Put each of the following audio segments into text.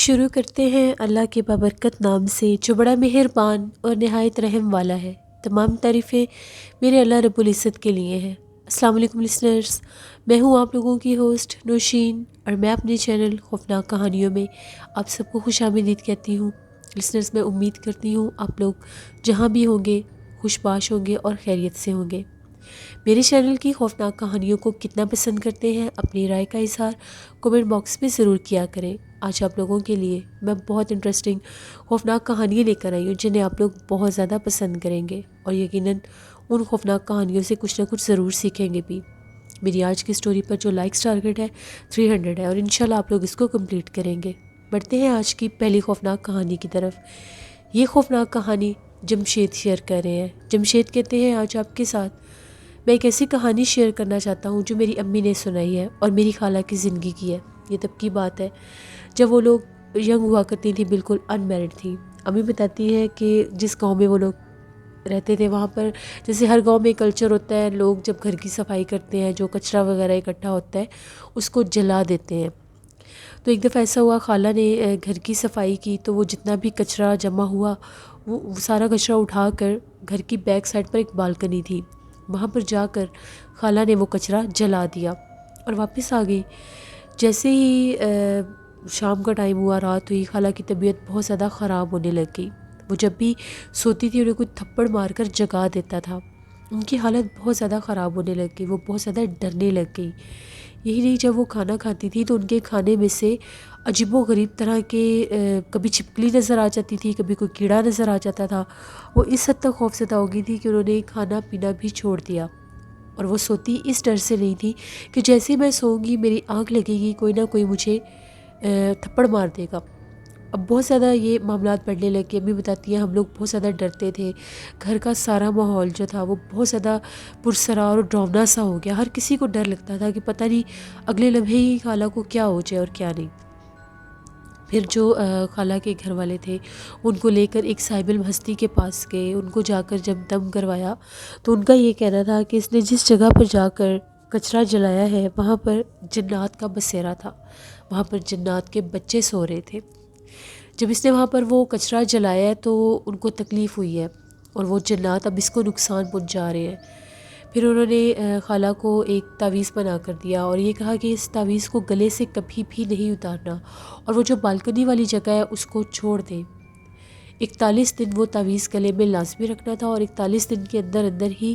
شروع کرتے ہیں اللہ کے بابرکت نام سے جو بڑا مہربان اور نہایت رحم والا ہے۔ تمام تعریفیں میرے اللہ رب العزت کے لیے ہیں۔ السلام علیکم لسنرز، میں ہوں آپ لوگوں کی ہوسٹ نوشین، اور میں اپنے چینل خوفناک کہانیوں میں آپ سب کو خوش آمدید کہتی ہوں۔ لسنرز، میں امید کرتی ہوں آپ لوگ جہاں بھی ہوں گے خوش باش ہوں گے اور خیریت سے ہوں گے۔ میرے چینل کی خوفناک کہانیوں کو کتنا پسند کرتے ہیں اپنی رائے کا اظہار کومنٹ باکس میں ضرور کیا کریں۔ آج آپ لوگوں کے لیے میں بہت انٹرسٹنگ خوفناک کہانیاں لے کر آئی ہوں جنہیں آپ لوگ بہت زیادہ پسند کریں گے، اور یقیناً ان خوفناک کہانیوں سے کچھ نہ کچھ ضرور سیکھیں گے بھی۔ میری آج کی سٹوری پر جو لائکس ٹارگٹ ہے 300 ہے، اور انشاءاللہ آپ لوگ اس کو کمپلیٹ کریں گے۔ بڑھتے ہیں آج کی پہلی خوفناک کہانی کی طرف۔ یہ خوفناک کہانی جمشید شیئر کر رہے ہیں۔ جمشید کہتے ہیں آج آپ کے ساتھ میں ایک ایسی کہانی شیئر کرنا چاہتا ہوں جو میری امی نے سنائی ہے اور میری خالہ کی زندگی کی ہے۔ یہ تب کی بات ہے جب وہ لوگ ینگ ہوا کرتی تھیں، بالکل ان میرڈ تھیں۔ امی بتاتی ہے کہ جس گاؤں میں وہ لوگ رہتے تھے وہاں پر جیسے ہر گاؤں میں کلچر ہوتا ہے، لوگ جب گھر کی صفائی کرتے ہیں جو کچرا وغیرہ اکٹھا ہوتا ہے اس کو جلا دیتے ہیں۔ تو ایک دفعہ ایسا ہوا، خالہ نے گھر کی صفائی کی تو وہ جتنا بھی کچرا جمع ہوا وہ سارا کچرا اٹھا کر گھر کی بیک سائڈ پر ایک بالکنی تھی، وہاں پر جا کر خالہ نے وہ کچرا جلا دیا اور واپس آ گئی۔ جیسے ہی شام کا ٹائم ہوا، رات ہوئی، خالہ کی طبیعت بہت زیادہ خراب ہونے لگ گئی۔ وہ جب بھی سوتی تھی انہیں کوئی تھپڑ مار کر جگا دیتا تھا۔ ان کی حالت بہت زیادہ خراب ہونے لگ گئی، وہ بہت زیادہ ڈرنے لگ گئی۔ یہی نہیں، جب وہ کھانا کھاتی تھی تو ان کے کھانے میں سے عجیب و غریب طرح کے کبھی چھپکلی نظر آ جاتی تھی، کبھی کوئی کیڑا نظر آ جاتا تھا۔ وہ اس حد تک خوفزدہ ہو گئی تھی کہ انہوں نے کھانا پینا بھی چھوڑ دیا، اور وہ سوتی اس ڈر سے نہیں تھی کہ جیسے میں سوؤں گی میری آنکھ لگے گی کوئی نہ کوئی مجھے تھپڑ مار دے گا۔ اب بہت زیادہ یہ معاملات بڑھنے لگے۔ امی بتاتی ہیں ہم لوگ بہت زیادہ ڈرتے تھے، گھر کا سارا ماحول جو تھا وہ بہت زیادہ پرسرار اور ڈراؤنا سا ہو گیا۔ ہر کسی کو ڈر لگتا تھا کہ پتہ نہیں اگلے لمحے ہی خالہ کو کیا ہو جائے اور کیا نہیں۔ پھر جو خالہ کے گھر والے تھے ان کو لے کر ایک صاحب علم ہستی کے پاس گئے۔ ان کو جا کر جب دم کروایا تو ان کا یہ کہنا تھا کہ اس نے جس جگہ پر جا کر کچرا جلایا ہے وہاں پر جنات کا بسیرا تھا، وہاں پر جنات کے بچے سو رہے تھے۔ جب اس نے وہاں پر وہ کچرا جلایا ہے تو ان کو تکلیف ہوئی ہے، اور وہ جنات اب اس کو نقصان پہنچا رہے ہیں۔ پھر انہوں نے خالہ کو ایک تعویذ بنا کر دیا اور یہ کہا کہ اس تعویذ کو گلے سے کبھی بھی نہیں اتارنا، اور وہ جو بالکنی والی جگہ ہے اس کو چھوڑ دیں۔ 41 دن وہ تعویذ گلے میں لازمی رکھنا تھا، اور 41 دن کے اندر اندر ہی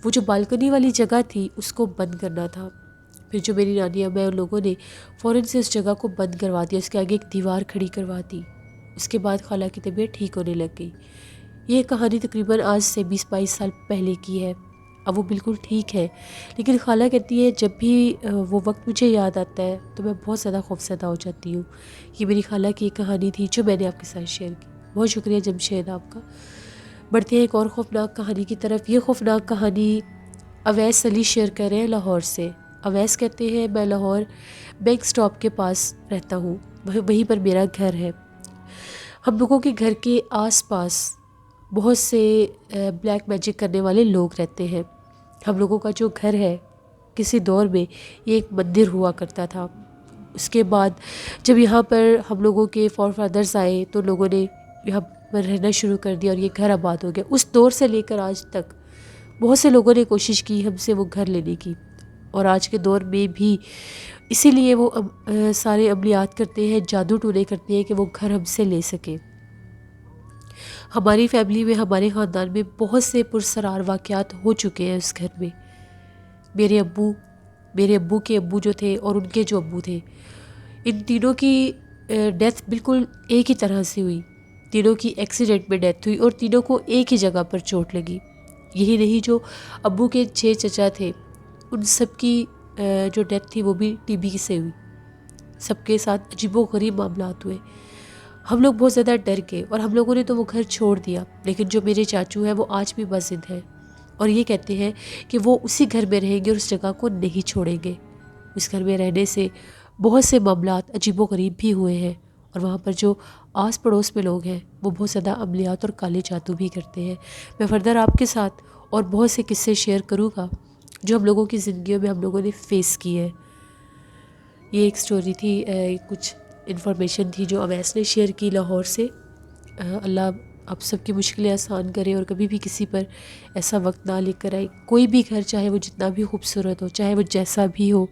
وہ جو بالکنی والی جگہ تھی اس کو بند کرنا تھا۔ پھر جو میری نانی امی ان لوگوں نے فوراً سے اس جگہ کو بند کروا دیا، اس کے آگے ایک دیوار کھڑی کروا دی۔ اس کے بعد خالہ کی طبیعت ٹھیک ہونے لگ گئی۔ یہ کہانی تقریباً آج سے 20-22 سال پہلے کی ہے۔ اب وہ بالکل ٹھیک ہے، لیکن خالہ کہتی ہے جب بھی وہ وقت مجھے یاد آتا ہے تو میں بہت زیادہ خوفزدہ ہو جاتی ہوں۔ یہ میری خالہ کی ایک کہانی تھی جو میں نے آپ کے ساتھ شیئر کی۔ بہت شکریہ جمشید آپ کا۔ بڑھتے ہیں ایک اور خوفناک کہانی کی طرف۔ یہ خوفناک کہانی اویس علی شیئر کر رہے ہیں لاہور سے۔ اویس کہتے ہیں میں لاہور بینک سٹاپ کے پاس رہتا ہوں، وہیں پر میرا گھر ہے۔ ہم لوگوں کے گھر کے آس پاس بہت سے بلیک میجک کرنے والے لوگ رہتے ہیں۔ ہم لوگوں کا جو گھر ہے کسی دور میں یہ ایک مندر ہوا کرتا تھا۔ اس کے بعد جب یہاں پر ہم لوگوں کے فور فادرز آئے تو لوگوں نے یہاں پر رہنا شروع کر دیا اور یہ گھر آباد ہو گیا۔ اس دور سے لے کر آج تک بہت سے لوگوں نے کوشش کی ہم سے وہ گھر لینے کی، اور آج کے دور میں بھی اسی لیے وہ سارے عملیات کرتے ہیں، جادو ٹونے کرتے ہیں کہ وہ گھر ہم سے لے سکیں۔ ہماری فیملی میں، ہمارے خاندان میں بہت سے پرسرار واقعات ہو چکے ہیں اس گھر میں۔ میرے ابو کے ابو جو تھے اور ان کے جو ابو تھے، ان تینوں کی ڈیتھ بالکل ایک ہی طرح سے ہوئی۔ تینوں کی ایکسیڈنٹ میں ڈیتھ ہوئی اور تینوں کو ایک ہی جگہ پر چوٹ لگی۔ یہی نہیں، جو ابو کے 6 چچا تھے ان سب کی جو ڈیتھ تھی وہ بھی ٹی بی سے ہوئی۔ سب کے ساتھ عجیب و غریب معاملات ہوئے۔ ہم لوگ بہت زیادہ ڈر گئے اور ہم لوگوں نے تو وہ گھر چھوڑ دیا، لیکن جو میرے چاچو ہیں وہ آج بھی بزندہ ہیں اور یہ کہتے ہیں کہ وہ اسی گھر میں رہیں گے اور اس جگہ کو نہیں چھوڑیں گے۔ اس گھر میں رہنے سے بہت سے معاملات عجیب و غریب بھی ہوئے ہیں، اور وہاں پر جو آس پڑوس میں لوگ ہیں وہ بہت زیادہ عملیات اور کالے جادو بھی کرتے ہیں۔ میں فردر آپ کے ساتھ اور بہت سے قصے شیئر کروں گا جو ہم لوگوں کی زندگیوں میں ہم لوگوں نے فیس کی ہے۔ یہ ایک سٹوری تھی کچھ انفارمیشن تھی جو اویس نے شیئر کی لاہور سے۔ اللہ آپ سب کی مشکلیں آسان کرے اور کبھی بھی کسی پر ایسا وقت نہ لے کر آئے۔ کوئی بھی گھر چاہے وہ جتنا بھی خوبصورت ہو، چاہے وہ جیسا بھی ہو،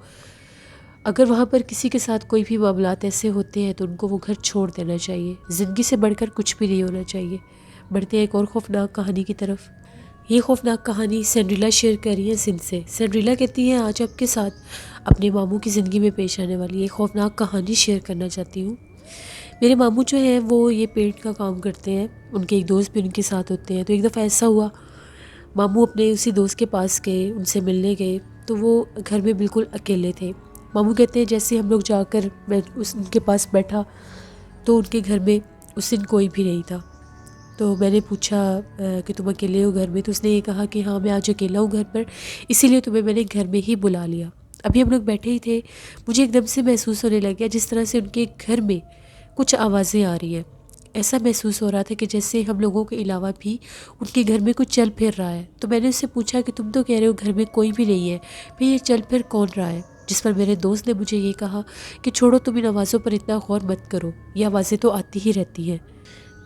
اگر وہاں پر کسی کے ساتھ کوئی بھی معاملات ایسے ہوتے ہیں تو ان کو وہ گھر چھوڑ دینا چاہیے۔ زندگی سے بڑھ کر کچھ بھی نہیں ہونا چاہیے۔ بڑھتے ہیں ایک اور خوفناک کہانی کی طرف۔ یہ خوفناک کہانی سینڈریلا شیئر کر رہی ہے سندھ سے۔ سینڈریلا کہتی ہے آج آپ کے ساتھ اپنے ماموں کی زندگی میں پیش آنے والی ایک خوفناک کہانی شیئر کرنا چاہتی ہوں۔ میرے ماموں جو ہیں وہ یہ پینٹ کا کام کرتے ہیں، ان کے ایک دوست بھی ان کے ساتھ ہوتے ہیں۔ تو ایک دفعہ ایسا ہوا، ماموں اپنے اسی دوست کے پاس گئے، ان سے ملنے گئے تو وہ گھر میں بالکل اکیلے تھے۔ ماموں کہتے ہیں جیسے ہم لوگ جا کر میں ان کے پاس بیٹھا تو ان کے گھر میں اس دن کوئی بھی نہیں تھا۔ تو میں نے پوچھا کہ تم اکیلے ہو گھر میں؟ تو اس نے یہ کہا کہ ہاں میں آج اکیلا ہوں گھر پر، اسی لیے تمہیں میں نے گھر میں ہی بلا لیا۔ ابھی ہم لوگ بیٹھے ہی تھے، مجھے ایک دم سے محسوس ہونے لگ گیا جس طرح سے ان کے گھر میں کچھ آوازیں آ رہی ہیں۔ ایسا محسوس ہو رہا تھا کہ جیسے ہم لوگوں کے علاوہ بھی ان کے گھر میں کچھ چل پھر رہا ہے۔ تو میں نے اس سے پوچھا کہ تم تو کہہ رہے ہو گھر میں کوئی بھی نہیں ہے، پھر یہ چل پھر کون رہا ہے؟ جس پر میرے دوست نے مجھے یہ کہا کہ چھوڑو تم ان آوازوں پر اتنا غور مت کرو، یہ آوازیں تو آتی ہی رہتی ہیں۔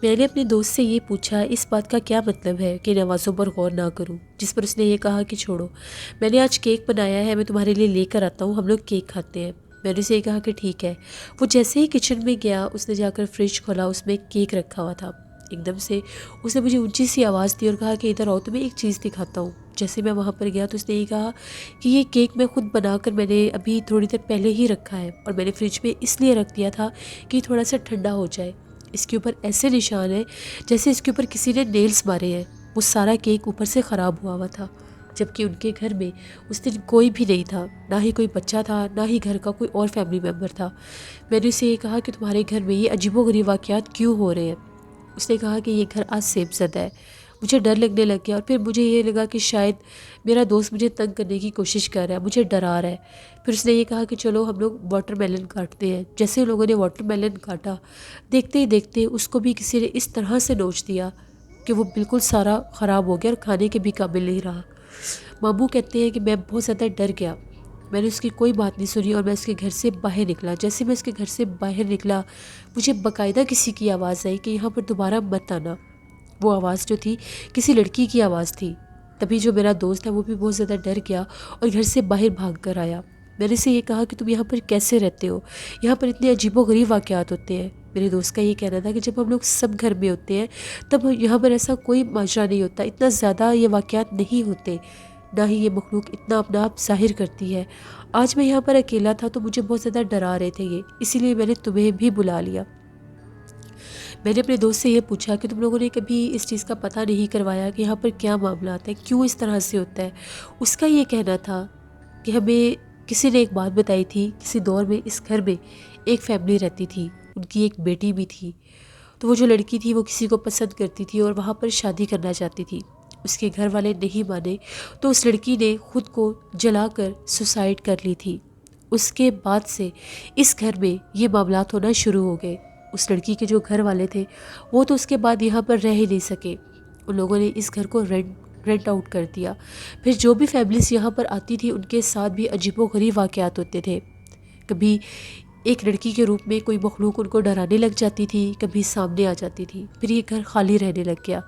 میں نے اپنے دوست سے یہ پوچھا اس بات کا کیا مطلب ہے کہ ان آوازوں پر غور نہ کروں؟ جس پر اس نے یہ کہا کہ چھوڑو، میں نے آج کیک بنایا ہے، میں تمہارے لیے لے کر آتا ہوں، ہم لوگ کیک کھاتے ہیں۔ میں نے اسے یہ کہا کہ ٹھیک ہے۔ وہ جیسے ہی کچن میں گیا، اس نے جا کر فریج کھولا، اس میں کیک رکھا ہوا تھا۔ ایک دم سے اس نے مجھے اونچی سی آواز دی اور کہا کہ ادھر آؤ، تمہیں ایک چیز دکھاتا ہوں۔ جیسے میں وہاں پر گیا تو اس نے یہ کہا کہ یہ کیک میں خود بنا کر میں نے ابھی تھوڑی دیر پہلے ہی رکھا ہے، اور میں نے فریج میں اس لیے رکھ دیا تھا کہ یہ تھوڑا سا ٹھنڈا ہو جائے۔ اس کے اوپر ایسے نشان ہیں جیسے اس کے اوپر کسی نے نیلز مارے ہیں۔ وہ سارا کیک اوپر سے خراب ہوا ہوا تھا، جبکہ ان کے گھر میں اس دن کوئی بھی نہیں تھا، نہ ہی کوئی بچہ تھا، نہ ہی گھر کا کوئی اور فیملی ممبر تھا۔ میں نے اسے یہ کہا کہ تمہارے گھر میں یہ عجیب و غریب واقعات کیوں ہو رہے ہیں؟ اس نے کہا کہ یہ گھر آج سیب زدہ ہے۔ مجھے ڈر لگنے لگ گیا، اور پھر مجھے یہ لگا کہ شاید میرا دوست مجھے تنگ کرنے کی کوشش کر رہا ہے، مجھے ڈرا رہا ہے۔ پھر اس نے یہ کہا کہ چلو ہم لوگ واٹر میلن کاٹتے ہیں۔ جیسے لوگوں نے واٹر میلن کاٹا، دیکھتے ہی دیکھتے اس کو بھی کسی نے اس طرح سے نوچ دیا کہ وہ بالکل سارا خراب ہو گیا اور کھانے کے بھی قابل نہیں رہا۔ ماموں کہتے ہیں کہ میں بہت زیادہ ڈر گیا، میں نے اس کی کوئی بات نہیں سنی اور میں اس کے گھر سے باہر نکلا۔ جیسے میں اس کے گھر سے باہر نکلا، مجھے باقاعدہ کسی کی آواز آئی کہ یہاں پر دوبارہ مت آنا۔ وہ آواز جو تھی کسی لڑکی کی آواز تھی۔ تبھی جو میرا دوست ہے وہ بھی بہت زیادہ ڈر گیا اور گھر سے باہر بھاگ کر آیا۔ میں نے اسے یہ کہا کہ تم یہاں پر کیسے رہتے ہو؟ یہاں پر اتنے عجیب و غریب واقعات ہوتے ہیں۔ میرے دوست کا یہ کہنا تھا کہ جب ہم لوگ سب گھر میں ہوتے ہیں تب یہاں پر ایسا کوئی ماجرا نہیں ہوتا، اتنا زیادہ یہ واقعات نہیں ہوتے، نہ ہی یہ مخلوق اتنا اپنا آپ ظاہر کرتی ہے۔ آج میں یہاں پر اکیلا تھا تو مجھے بہت زیادہ ڈرا رہے تھے یہ، اسی لیے میں نے تمہیں بھی بلا لیا۔ میں نے اپنے دوست سے یہ پوچھا کہ تم لوگوں نے کبھی اس چیز کا پتہ نہیں کروایا کہ یہاں پر کیا معاملات ہیں، کیوں اس طرح سے ہوتا ہے؟ اس کا یہ کہنا تھا کہ ہمیں کسی نے ایک بات بتائی تھی، کسی دور میں اس گھر میں ایک فیملی رہتی تھی، ان کی ایک بیٹی بھی تھی۔ تو وہ جو لڑکی تھی وہ کسی کو پسند کرتی تھی اور وہاں پر شادی کرنا چاہتی تھی۔ اس کے گھر والے نہیں مانے تو اس لڑکی نے خود کو جلا کر سوسائڈ کر لی تھی۔ اس کے بعد سے اس گھر میں یہ معاملات ہونا شروع ہو گئے۔ اس لڑکی کے جو گھر والے تھے وہ تو اس کے بعد یہاں پر رہ ہی نہیں سکے، ان لوگوں نے اس گھر کو رینٹ آؤٹ کر دیا۔ پھر جو بھی فیملیز یہاں پر آتی تھی ان کے ساتھ بھی عجیب و غریب واقعات ہوتے تھے۔ کبھی ایک لڑکی کے روپ میں کوئی مخلوق ان کو ڈرانے لگ جاتی تھی، کبھی سامنے آ جاتی تھی، پھر یہ گھر خالی رہنے لگ گیا۔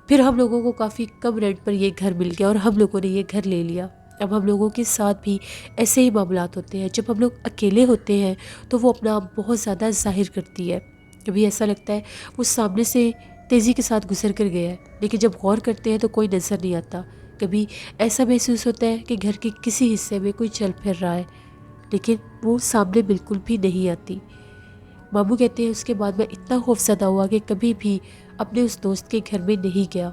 پھر ہم لوگوں کو کافی کم رینٹ پر یہ گھر مل گیا اور ہم لوگوں نے یہ گھر لے لیا۔ اب ہم لوگوں کے ساتھ بھی ایسے ہی معاملات ہوتے ہیں۔ جب ہم لوگ اکیلے ہوتے ہیں تو وہ اپنا آپ بہت زیادہ ظاہر کرتی ہے۔ کبھی ایسا لگتا ہے وہ سامنے سے تیزی کے ساتھ گزر کر گیا ہے، لیکن جب غور کرتے ہیں تو کوئی نظر نہیں آتا۔ کبھی ایسا محسوس ہوتا ہے کہ گھر کے کسی حصے میں کوئی چل پھر رہا ہے، لیکن وہ سامنے بالکل بھی نہیں آتی۔ ماموں کہتے ہیں اس کے بعد میں اتنا خوف زدہ ہوا کہ کبھی بھی اپنے اس دوست کے گھر میں نہیں گیا،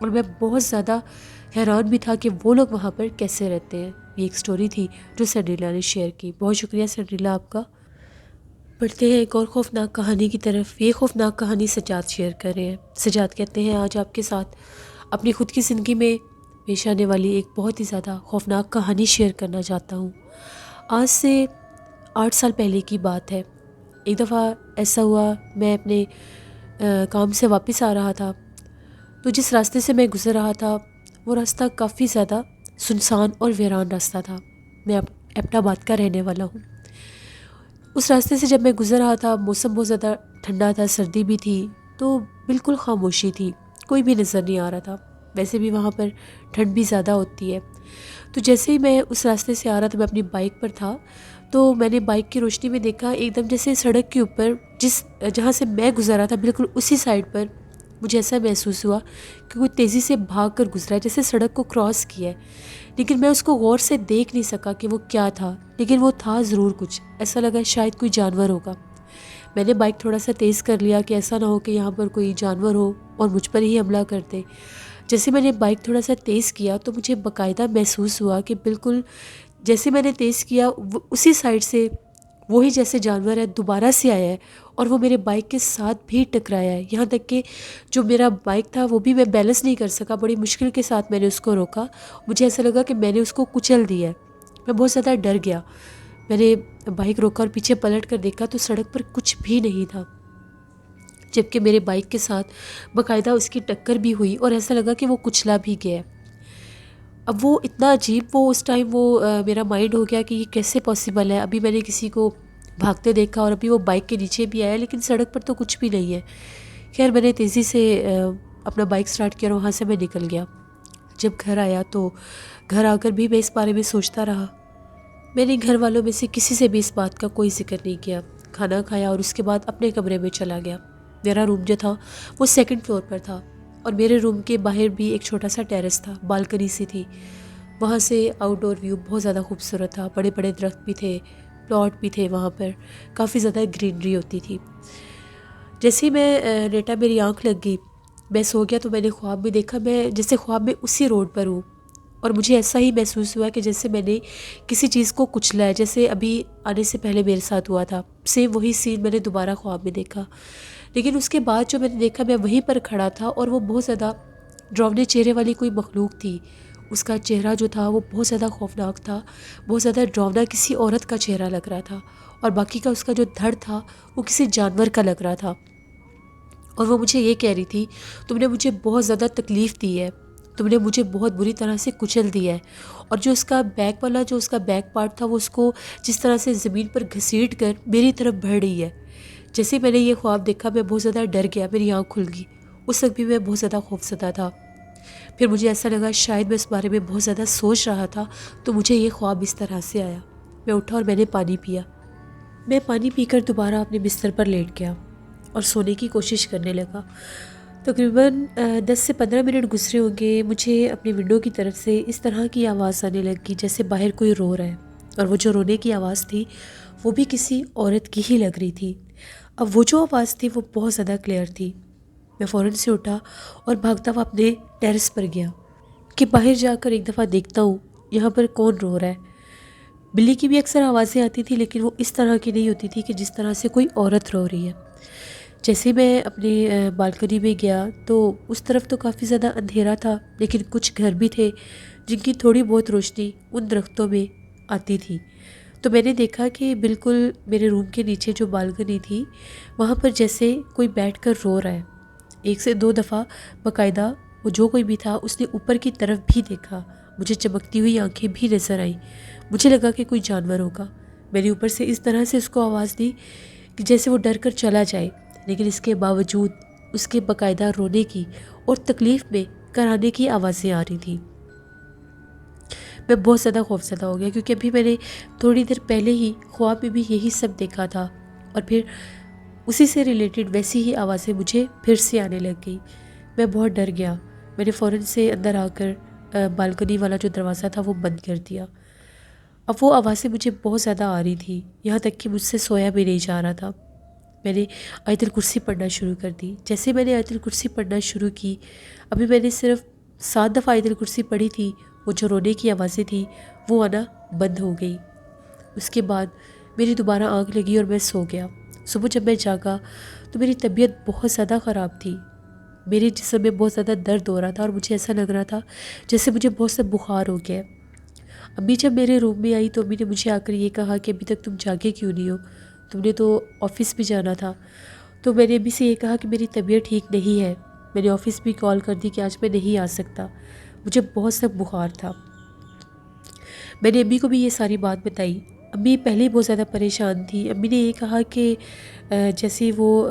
اور میں بہت زیادہ حیران بھی تھا کہ وہ لوگ وہاں پر کیسے رہتے ہیں۔ یہ ایک سٹوری تھی جو سینڈریلا نے شیئر کی۔ بہت شکریہ سینڈریلا آپ کا۔ بڑھتے ہیں ایک اور خوفناک کہانی کی طرف۔ یہ خوفناک کہانی سجاد شیئر کر رہے ہیں۔ سجاد کہتے ہیں آج آپ کے ساتھ اپنی خود کی زندگی میں پیش آنے والی ایک بہت ہی زیادہ خوفناک کہانی شیئر کرنا چاہتا ہوں۔ آج سے 8 سال پہلے کی بات ہے۔ ایک دفعہ ایسا ہوا، میں اپنے کام سے واپس آ رہا تھا، تو جس راستے سے میں گزر رہا تھا وہ راستہ کافی زیادہ سنسان اور ویران راستہ تھا۔ میں ایبٹ آباد کا رہنے والا ہوں۔ اس راستے سے جب میں گزر رہا تھا، موسم بہت زیادہ ٹھنڈا تھا، سردی بھی تھی، تو بالکل خاموشی تھی، کوئی بھی نظر نہیں آ رہا تھا۔ ویسے بھی وہاں پر ٹھنڈ بھی زیادہ ہوتی ہے۔ تو جیسے ہی میں اس راستے سے آ رہا تھا، میں اپنی بائک پر تھا، تو میں نے بائک کی روشنی میں دیکھا ایک دم جیسے سڑک کے اوپر جہاں سے میں گزرا تھا بالکل اسی سائڈ پر مجھے ایسا محسوس ہوا کہ کوئی تیزی سے بھاگ کر گزرا ہے، جیسے سڑک کو کراس کیا ہے، لیکن میں اس کو غور سے دیکھ نہیں سکا کہ وہ کیا تھا، لیکن وہ تھا ضرور کچھ، ایسا لگا شاید کوئی جانور ہوگا۔ میں نے بائک تھوڑا سا تیز کر لیا کہ ایسا نہ ہو کہ یہاں پر کوئی جانور ہو اور مجھ پر ہی حملہ کر دے۔ جیسے میں نے بائک تھوڑا سا تیز کیا تو مجھے باقاعدہ محسوس ہوا کہ بالکل جیسے میں نے تیز کیا اسی سائڈ سے وہی جیسے جانور ہے دوبارہ سے آیا ہے اور وہ میرے بائک کے ساتھ بھی ٹکرایا ہے، یہاں تک کہ جو میرا بائک تھا وہ بھی میں بیلنس نہیں کر سکا، بڑی مشکل کے ساتھ میں نے اس کو روکا۔ مجھے ایسا لگا کہ میں نے اس کو کچل دیا ہے، میں بہت زیادہ ڈر گیا۔ میں نے بائک روکا اور پیچھے پلٹ کر دیکھا تو سڑک پر کچھ بھی نہیں تھا، جبکہ میرے بائک کے ساتھ باقاعدہ اس کی ٹکر بھی ہوئی اور ایسا لگا کہ وہ کچلا بھی گیا ہے۔ اب وہ اتنا عجیب اس ٹائم میرا مائنڈ ہو گیا کہ یہ کیسے پاسبل ہے، ابھی میں نے کسی کو بھاگتے دیکھا اور ابھی وہ بائک کے نیچے بھی آیا لیکن سڑک پر تو کچھ بھی نہیں ہے۔ خیر میں نے تیزی سے اپنا بائک سٹارٹ کیا اور وہاں سے میں نکل گیا۔ جب گھر آیا تو گھر آ کر بھی میں اس بارے میں سوچتا رہا۔ میں نے گھر والوں میں سے کسی سے بھی اس بات کا کوئی ذکر نہیں کیا۔ کھانا کھایا اور اس کے بعد اپنے کمرے میں چلا گیا۔ میرا روم جو تھا وہ 2nd فلور پر تھا اور میرے روم کے باہر بھی ایک چھوٹا سا ٹیرس تھا، بالکنی سی تھی، وہاں سے آؤٹ ڈور ویو بہت زیادہ خوبصورت تھا، بڑے بڑے درخت بھی تھے، پلاٹ بھی تھے، وہاں پر کافی زیادہ گرینری ہوتی تھی۔ جیسے ہی میں لیٹا میری آنکھ لگ گئی، میں سو گیا تو میں نے خواب میں دیکھا میں جیسے خواب میں اسی روڈ پر ہوں اور مجھے ایسا ہی محسوس ہوا کہ جیسے میں نے کسی چیز کو کچلا ہے، جیسے ابھی آنے سے پہلے میرے ساتھ ہوا تھا، سیم وہی سین میں نے دوبارہ خواب میں دیکھا۔ لیکن اس کے بعد جو میں نے دیکھا میں وہیں پر کھڑا تھا اور وہ بہت زیادہ ڈراؤنے چہرے والی کوئی مخلوق تھی۔ اس کا چہرہ جو تھا وہ بہت زیادہ خوفناک تھا، بہت زیادہ ڈراؤنا کسی عورت کا چہرہ لگ رہا تھا اور باقی کا اس کا جو دھڑ تھا وہ کسی جانور کا لگ رہا تھا۔ اور وہ مجھے یہ کہہ رہی تھی تم نے مجھے بہت زیادہ تکلیف دی ہے، تم نے مجھے بہت بری طرح سے کچل دیا ہے، اور جو اس کا بیک والا جو اس کا بیک پارٹ تھا وہ اس کو جس طرح سے زمین پر گھسیٹ کر میری طرف بڑھ رہی ہے۔ جیسے میں نے یہ خواب دیکھا میں بہت زیادہ ڈر گیا، میری آنکھ کھل گئی، اس وقت بھی میں بہت زیادہ خوفزدہ تھا۔ پھر مجھے ایسا لگا شاید میں اس بارے میں بہت زیادہ سوچ رہا تھا تو مجھے یہ خواب اس طرح سے آیا۔ میں اٹھا اور میں نے پانی پیا، میں پانی پی کر دوبارہ اپنے بستر پر لیٹ گیا اور سونے کی کوشش کرنے لگا۔ تقریباً 10 سے 15 منٹ گزرے ہوں گے، مجھے اپنی ونڈو کی طرف سے اس طرح کی آواز آنے لگی جیسے باہر کوئی رو رہا ہے، اور وہ جو رونے کی آواز تھی وہ بھی کسی عورت کی ہی لگ رہی تھی۔ اب وہ جو آواز تھی وہ بہت زیادہ کلیئر تھی۔ میں فوراً سے اٹھا اور بھاگتا ہوا اپنے ٹیرس پر گیا کہ باہر جا کر ایک دفعہ دیکھتا ہوں یہاں پر کون رو رہا ہے۔ بلی کی بھی اکثر آوازیں آتی تھی لیکن وہ اس طرح کی نہیں ہوتی تھی کہ جس طرح سے کوئی عورت رو رہی ہے۔ جیسے میں اپنی بالکنی میں گیا تو اس طرف تو کافی زیادہ اندھیرا تھا لیکن کچھ گھر بھی تھے جن کی تھوڑی بہت روشنی ان درختوں میں آتی تھی۔ تو میں نے دیکھا کہ بالکل میرے روم کے نیچے جو بالکنی تھی وہاں پر جیسے کوئی بیٹھ کر رو رہا ہے۔ 1 سے 2 دفعہ باقاعدہ وہ جو کوئی بھی تھا اس نے اوپر کی طرف بھی دیکھا، مجھے چمکتی ہوئی آنکھیں بھی نظر آئیں، مجھے لگا کہ کوئی جانور ہوگا۔ میں نے اوپر سے اس طرح سے اس کو آواز دی کہ جیسے وہ ڈر کر چلا جائے، لیکن اس کے باوجود اس کے باقاعدہ رونے کی اور تکلیف میں کرانے کی آوازیں آ رہی تھیں۔ میں بہت زیادہ خوفزدہ ہو گیا کیونکہ ابھی میں نے تھوڑی دیر پہلے ہی خواب میں بھی یہی سب دیکھا تھا اور پھر اسی سے ریلیٹڈ ویسی ہی آوازیں مجھے پھر سے آنے لگ گئی۔ میں بہت ڈر گیا، میں نے فوراً سے اندر آ کر بالکنی والا جو دروازہ تھا وہ بند کر دیا۔ اب وہ آوازیں مجھے بہت زیادہ آ رہی تھی، یہاں تک کہ مجھ سے سویا بھی نہیں جا رہا تھا۔ میں نے آیت الکرسی پڑھنا شروع کر دی۔ جیسے میں نے آیت الکرسی پڑھنا شروع کی، ابھی میں نے صرف 7 دفعہ آیت الکرسی پڑھی تھی، وہ جو رونے کی آوازیں تھیں وہ آنا بند ہو گئی۔ اس کے بعد میری دوبارہ آنکھ لگی اور میں سو گیا۔ صبح جب میں جاگا تو میری طبیعت بہت زیادہ خراب تھی، میرے جسم میں بہت زیادہ درد ہو رہا تھا اور مجھے ایسا لگ رہا تھا جیسے مجھے بہت سے بخار ہو گیا۔ امی جب میرے روم میں آئی تو امی نے مجھے آ کر یہ کہا کہ ابھی تک تم جاگے کیوں نہیں ہو، تم نے تو آفس بھی جانا تھا۔ تو میں نے امی سے یہ کہا کہ میری طبیعت ٹھیک نہیں ہے، میں نے آفس بھی کال کر دی کہ آج میں نہیں آ سکتا، مجھے بہت سخت بخار تھا۔ میں نے امی کو بھی یہ ساری بات بتائی امی پہلے ہی بہت زیادہ پریشان تھی۔ امی نے یہ کہا کہ جیسے ہی وہ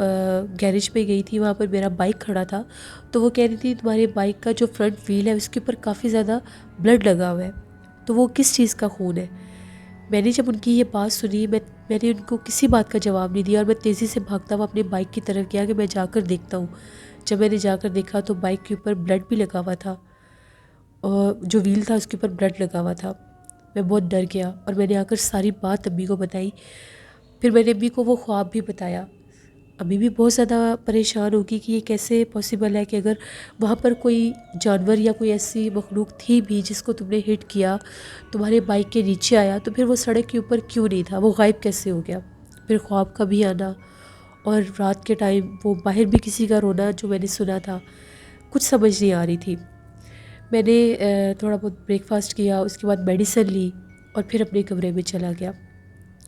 گیرج پہ گئی تھی، وہاں پر میرا بائک کھڑا تھا، تو وہ کہہ رہی تھی تمہارے بائک کا جو فرنٹ وہیل ہے اس کے اوپر کافی زیادہ بلڈ لگا ہوا ہے، تو وہ کس چیز کا خون ہے؟ میں نے جب ان کی یہ بات سنی، میں نے ان کو کسی بات کا جواب نہیں دیا، اور میں تیزی سے بھاگتا ہوا اپنے بائک کی طرف گیا کہ میں جا کر دیکھتا ہوں۔ جب میں نے جا کر دیکھا تو بائک کے اوپر بلڈ بھی لگا ہوا تھا، اور جو ویل تھا اس کے اوپر بلڈ لگا ہوا تھا۔ میں بہت ڈر گیا اور میں نے آ کر ساری بات امی کو بتائی۔ پھر میں نے امی کو وہ خواب بھی بتایا۔ امی بھی بہت زیادہ پریشان ہوگی کہ یہ کیسے پاسبل ہے کہ اگر وہاں پر کوئی جانور یا کوئی ایسی مخلوق تھی بھی جس کو تم نے ہٹ کیا، تمہارے بائک کے نیچے آیا، تو پھر وہ سڑک کے اوپر کیوں نہیں تھا، وہ غائب کیسے ہو گیا؟ پھر خواب کا بھی آنا، اور رات کے ٹائم وہ باہر بھی کسی کا رونا جو میں نے سنا تھا، کچھ سمجھ نہیں آ رہی تھی۔ میں نے تھوڑا بہت بریک فاسٹ کیا، اس کے بعد میڈیسن لی اور پھر اپنے کمرے میں چلا گیا۔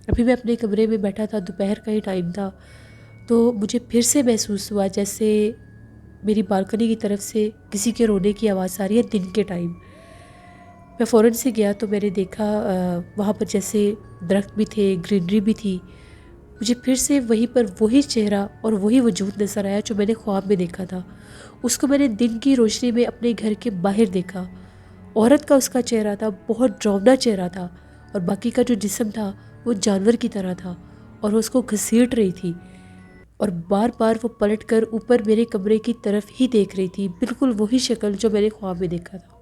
ابھی میں اپنے کمرے میں بیٹھا تھا، دوپہر کا ہی ٹائم تھا، تو مجھے پھر سے محسوس ہوا جیسے میری بالکنی کی طرف سے کسی کے رونے کی آواز آ رہی ہے دن کے ٹائم۔ میں فوراً سے گیا تو میں نے دیکھا وہاں پر جیسے درخت بھی تھے، گرینری بھی تھی۔ مجھے پھر سے وہیں پر وہی چہرہ اور وہی وجود نظر آیا جو میں نے خواب میں دیکھا تھا۔ اس کو میں نے دن کی روشنی میں اپنے گھر کے باہر دیکھا۔ عورت کا اس کا چہرہ تھا، بہت ڈراؤنا چہرہ تھا، اور باقی کا جو جسم تھا وہ جانور کی طرح تھا، اور وہ اس کو گھسیٹ رہی تھی، اور بار بار وہ پلٹ کر اوپر میرے کمرے کی طرف ہی دیکھ رہی تھی، بالکل وہی شکل جو میں نے خواب میں دیکھا تھا۔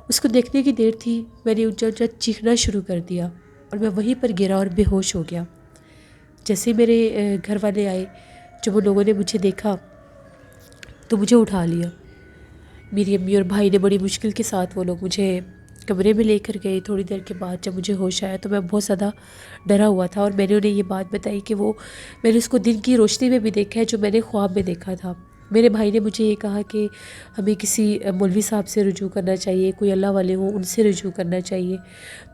اس کو دیکھنے کی دیر تھی، میں نے اونچا اونچا چیخنا شروع کر دیا، اور میں وہیں پر گرا اور بے ہوش ہو گیا۔ جیسے میرے گھر والے آئے، جب وہ لوگوں نے مجھے دیکھا تو مجھے اٹھا لیا۔ میری امی اور بھائی نے بڑی مشکل کے ساتھ وہ لوگ مجھے کمرے میں لے کر گئے۔ تھوڑی دیر کے بعد جب مجھے ہوش آیا تو میں بہت زیادہ ڈرا ہوا تھا، اور میں نے انہیں یہ بات بتائی کہ میں نے اس کو دن کی روشنی میں بھی دیکھا ہے جو میں نے خواب میں دیکھا تھا۔ میرے بھائی نے مجھے یہ کہا کہ ہمیں کسی مولوی صاحب سے رجوع کرنا چاہیے، کوئی اللہ والے ہوں ان سے رجوع کرنا چاہیے۔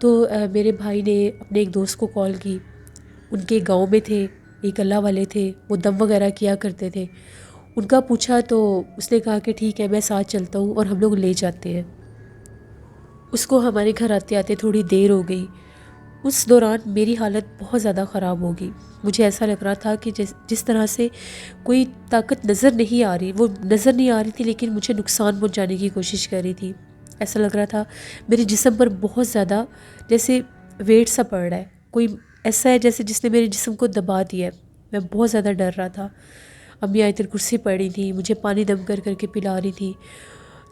تو میرے بھائی نے اپنے ایک دوست کو کال کی، ان کے گاؤں میں تھے ایک اللہ والے تھے، وہ دم وغیرہ کیا کرتے تھے، ان کا پوچھا تو اس نے کہا کہ ٹھیک ہے میں ساتھ چلتا ہوں، اور ہم لوگ لے جاتے ہیں۔ اس کو ہمارے گھر آتے آتے تھوڑی دیر ہو گئی۔ اس دوران میری حالت بہت زیادہ خراب ہو گئی۔ مجھے ایسا لگ رہا تھا کہ جس طرح سے کوئی طاقت نظر نہیں آ رہی، وہ نظر نہیں آ رہی تھی لیکن مجھے نقصان پہنچانے کی کوشش کر رہی تھی۔ ایسا لگ رہا تھا میرے جسم پر بہت زیادہ جیسے ویٹ سا پڑ رہا ہے، کوئی ایسا ہے جیسے جس نے میرے جسم کو دبا دیا ہے۔ میں بہت زیادہ ڈر رہا تھا۔ امی آیت الکرسی پڑھ رہی تھی، مجھے پانی دم کر کر کے پلا رہی تھی۔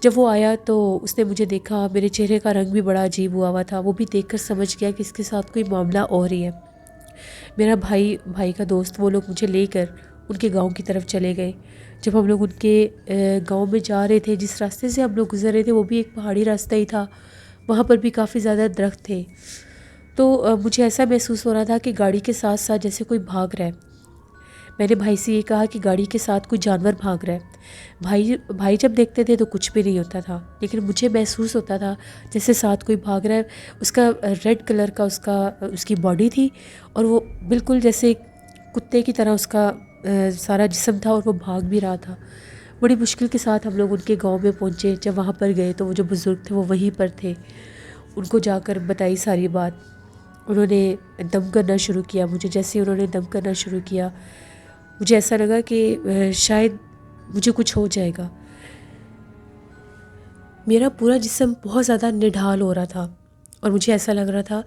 جب وہ آیا تو اس نے مجھے دیکھا، میرے چہرے کا رنگ بھی بڑا عجیب ہوا تھا، وہ بھی دیکھ کر سمجھ گیا کہ اس کے ساتھ کوئی معاملہ اور ہی ہے۔ میرا بھائی کا دوست، وہ لوگ مجھے لے کر ان کے گاؤں کی طرف چلے گئے۔ جب ہم لوگ ان کے گاؤں میں جا رہے تھے، جس راستے سے ہم لوگ گزر رہے تھے وہ بھی ایک پہاڑی راستہ ہی تھا، وہاں پر بھی کافی زیادہ درخت تھے۔ تو مجھے ایسا محسوس ہو رہا تھا کہ گاڑی کے ساتھ ساتھ جیسے کوئی بھاگ رہا ہے۔ میں نے بھائی سے یہ کہا کہ گاڑی کے ساتھ کوئی جانور بھاگ رہا ہے۔ بھائی جب دیکھتے تھے تو کچھ بھی نہیں ہوتا تھا، لیکن مجھے محسوس ہوتا تھا جیسے ساتھ کوئی بھاگ رہا ہے۔ اس کا ریڈ کلر کا اس کی باڈی تھی، اور وہ بالکل جیسے کتے کی طرح اس کا سارا جسم تھا، اور وہ بھاگ بھی رہا تھا۔ بڑی مشکل کے ساتھ ہم لوگ ان کے گاؤں میں پہنچے۔ جب وہاں پر گئے تو وہ جو بزرگ تھے وہ وہیں پر تھے۔ ان کو جا کر بتائی ساری بات، انہوں نے دم کرنا شروع کیا۔ مجھے جیسے انہوں نے دم کرنا شروع کیا، مجھے ایسا لگا کہ شاید مجھے کچھ ہو جائے گا۔ میرا پورا جسم بہت زیادہ نڈھال ہو رہا تھا، اور مجھے ایسا لگ رہا تھا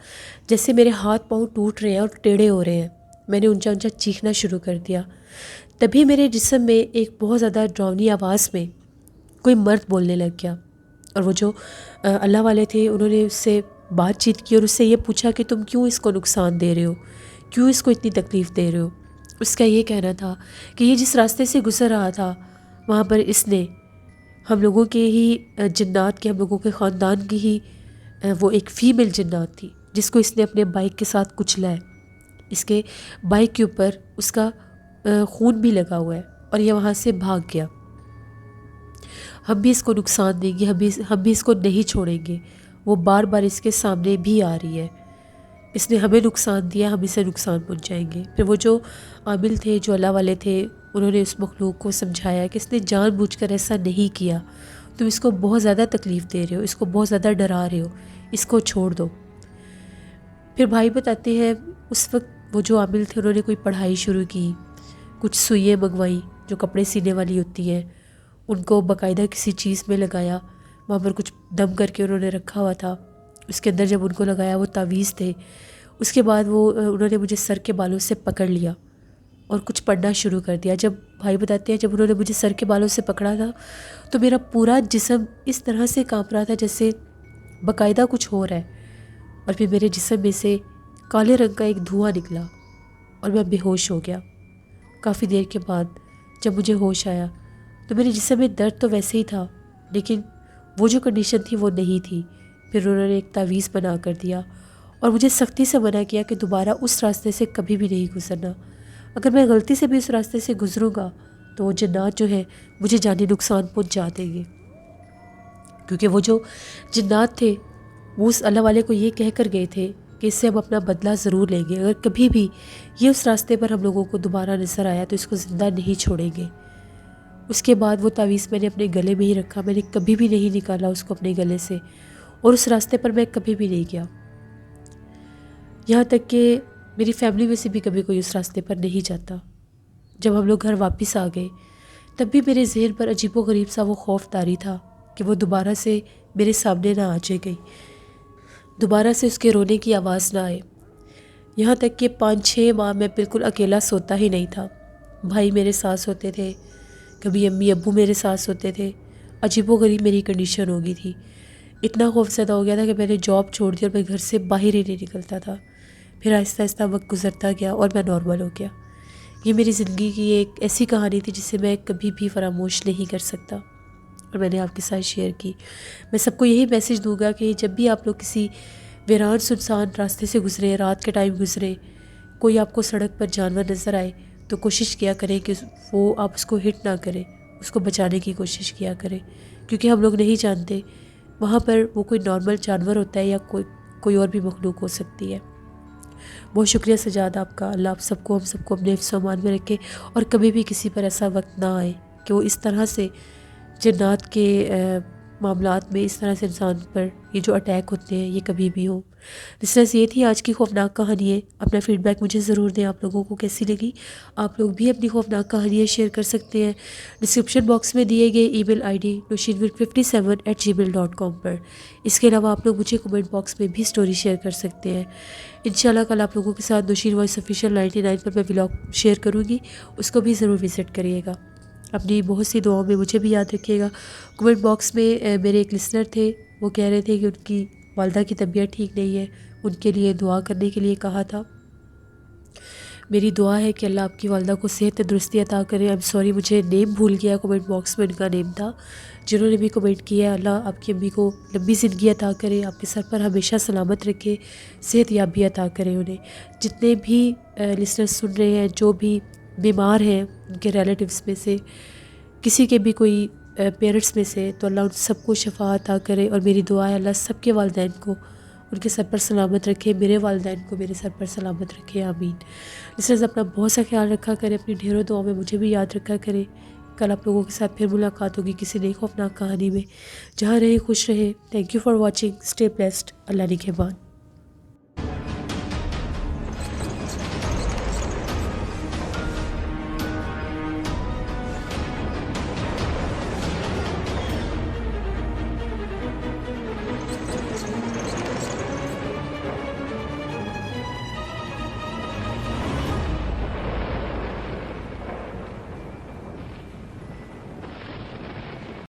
جیسے میرے ہاتھ پاؤں ٹوٹ رہے ہیں اور ٹیڑھے ہو رہے ہیں۔ میں نے اونچا اونچا چیخنا شروع کر دیا۔ تبھی میرے جسم میں ایک بہت زیادہ ڈراؤنی آواز میں کوئی مرد بولنے لگ گیا، اور وہ جو اللہ والے تھے انہوں نے اس سے بات چیت کی اور اس سے یہ پوچھا کہ تم کیوں اس کو نقصان دے رہے ہو، کیوں اس کو اتنی تکلیف دے رہے ہو؟ اس کا یہ کہنا تھا کہ یہ جس راستے سے گزر رہا تھا وہاں پر اس نے ہم لوگوں کے ہی جنات کے، ہم لوگوں کے خاندان کی ہی وہ ایک فیمیل جنات تھی جس کو اس نے اپنے بائک کے ساتھ کچلا ہے۔ اس کے بائک کے اوپر اس کا خون بھی لگا ہوا ہے، اور یہ وہاں سے بھاگ گیا۔ ہم بھی اس کو نقصان دیں گے، ہم بھی اس کو نہیں چھوڑیں گے۔ وہ بار بار اس کے سامنے بھی آ رہی ہے، اس نے ہمیں نقصان دیا، ہم اسے نقصان پہنچائیں گے۔ پھر وہ جو عامل تھے، جو اللہ والے تھے، انہوں نے اس مخلوق کو سمجھایا کہ اس نے جان بوجھ کر ایسا نہیں کیا، تم اس کو بہت زیادہ تکلیف دے رہے ہو، اس کو بہت زیادہ ڈرا رہے ہو، اس کو چھوڑ دو۔ پھر بھائی بتاتے ہیں اس وقت وہ جو عامل تھے انہوں نے کوئی پڑھائی شروع کی، کچھ سوئیں منگوائی جو کپڑے سینے والی ہوتی ہیں، ان کو باقاعدہ کسی چیز میں لگایا، وہاں پر کچھ دم کر کے انہوں نے رکھا ہوا تھا، اس کے اندر جب ان کو لگایا وہ تعویذ تھے۔ اس کے بعد انہوں نے مجھے سر کے بالوں سے پکڑ لیا اور کچھ پڑھنا شروع کر دیا۔ جب بھائی بتاتے ہیں جب انہوں نے مجھے سر کے بالوں سے پکڑا تھا تو میرا پورا جسم اس طرح سے کانپ رہا تھا جیسے باقاعدہ کچھ ہو رہا ہے، اور پھر میرے جسم میں سے کالے رنگ کا ایک دھواں نکلا اور میں بے ہوش ہو گیا۔ کافی دیر کے بعد جب مجھے ہوش آیا تو میرے جسم میں درد تو ویسے ہی تھا، لیکن وہ جو کنڈیشن تھی وہ نہیں تھی۔ پھر انہوں نے ایک تعویذ بنا کر دیا اور مجھے سختی سے منع کیا کہ دوبارہ اس راستے سے کبھی بھی نہیں گزرنا، اگر میں غلطی سے بھی اس راستے سے گزروں گا تو وہ جنات جو ہے مجھے جانی نقصان پہنچا دیں گے، کیونکہ وہ جو جنات تھے وہ اس اللہ والے کو یہ کہہ کر گئے تھے کہ اس سے ہم اپنا بدلہ ضرور لیں گے، اگر کبھی بھی یہ اس راستے پر ہم لوگوں کو دوبارہ نظر آیا تو اس کو زندہ نہیں چھوڑیں گے۔ اس کے بعد وہ تعویذ میں نے اپنے گلے میں ہی رکھا، میں نے کبھی بھی نہیں نکالا اس کو اپنے گلے سے، اور اس راستے پر میں کبھی بھی نہیں گیا۔ یہاں تک کہ میری فیملی میں سے بھی کبھی کوئی اس راستے پر نہیں جاتا۔ جب ہم لوگ گھر واپس آ گئے تب بھی میرے ذہن پر عجیب و غریب سا وہ خوف طاری تھا کہ وہ دوبارہ سے میرے سامنے نہ آ جائے گئی، دوبارہ سے اس کے رونے کی آواز نہ آئے۔ یہاں تک کہ 5-6 ماہ میں بالکل اکیلا سوتا ہی نہیں تھا۔ بھائی میرے ساتھ سوتے تھے، کبھی امی ابو میرے ساتھ سوتے تھے۔ عجیب و غریب میری کنڈیشن ہو گئی تھی، اتنا خوف زدہ ہو گیا تھا کہ میں نے جاب چھوڑ دی اور میں گھر سے باہر ہی نہیں نکلتا تھا۔ پھر آہستہ آہستہ وقت گزرتا گیا اور میں نارمل ہو گیا۔ یہ میری زندگی کی ایک ایسی کہانی تھی جسے میں کبھی بھی فراموش نہیں کر سکتا، اور میں نے آپ کے ساتھ شیئر کی۔ میں سب کو یہی میسیج دوں گا کہ جب بھی آپ لوگ کسی ویران سنسان راستے سے گزرے، رات کے ٹائم گزرے، کوئی آپ کو سڑک پر جانور نظر آئے تو کوشش کیا کریں کہ وہ آپ اس کو ہٹ نہ کریں، اس کو بچانے کی کوشش کیا کریں، کیونکہ ہم لوگ نہیں جانتے وہاں پر وہ کوئی نارمل جانور ہوتا ہے یا کوئی اور بھی مخلوق ہو سکتی ہے۔ بہت شکریہ سجاد آپ کا، اللہ آپ سب کو ہم سب کو اپنے حفظ و امان میں رکھے، اور کبھی بھی کسی پر ایسا وقت نہ آئے کہ وہ اس طرح سے جنات کے معاملات میں اس طرح سے انسان پر یہ جو اٹیک ہوتے ہیں یہ کبھی بھی ہو۔ لسنرز، یہ تھی آج کی خوفناک کہانیاں۔ اپنا فیڈ بیک مجھے ضرور دیں، آپ لوگوں کو کیسی لگی۔ آپ لوگ بھی اپنی خوفناک کہانیاں شیئر کر سکتے ہیں ڈسکرپشن باکس میں دیے گئے ای میل آئی ڈی noshinville57@gmail.com پر۔ اس کے علاوہ آپ لوگ مجھے کمنٹ باکس میں بھی سٹوری شیئر کر سکتے ہیں۔ انشاءاللہ کل آپ لوگوں کے ساتھ نوشین وائس آفیشیل 99 پر میں ولاگ شیئر کروں گی، اس کو بھی ضرور وزٹ کریے گا۔ اپنی بہت سی دعاؤں میں مجھے بھی یاد رکھیے گا۔ کمنٹ باکس میں میرے ایک لسنر تھے، وہ کہہ رہے تھے کہ ان کی والدہ کی طبیعت ٹھیک نہیں ہے، ان کے لیے دعا کرنے کے لیے کہا تھا۔ میری دعا ہے کہ اللہ آپ کی والدہ کو صحت تندرستی عطا کرے۔ سوری مجھے نیم بھول گیا، کمنٹ باکس میں ان کا نیم تھا۔ جنہوں نے بھی کمنٹ کیا ہے، اللہ آپ کی امی کو لمبی زندگی عطا کرے، آپ کے سر پر ہمیشہ سلامت رکھے، صحت یابی عطا کرے انہیں۔ جتنے بھی لسنرز سن رہے ہیں جو بھی بیمار ہیں ان کے ریلیٹیوز میں سے کسی کے بھی کوئی پیرنٹس میں سے، تو اللہ ان سب کو شفا عطا کرے، اور میری دعا ہے اللہ سب کے والدین کو ان کے سر پر سلامت رکھے، میرے والدین کو میرے سر پر سلامت رکھے، آمین۔ لسنرز، اپنا بہت سا خیال رکھا کریں، اپنی ڈھیروں دعاؤں میں مجھے بھی یاد رکھا کریں۔ کل آپ لوگوں کے ساتھ پھر ملاقات ہوگی کسی نئی خوفناک کہانی میں۔ جہاں رہیں خوش رہیں۔ Thank you for watching, stay blessed, اللہ نگہبان۔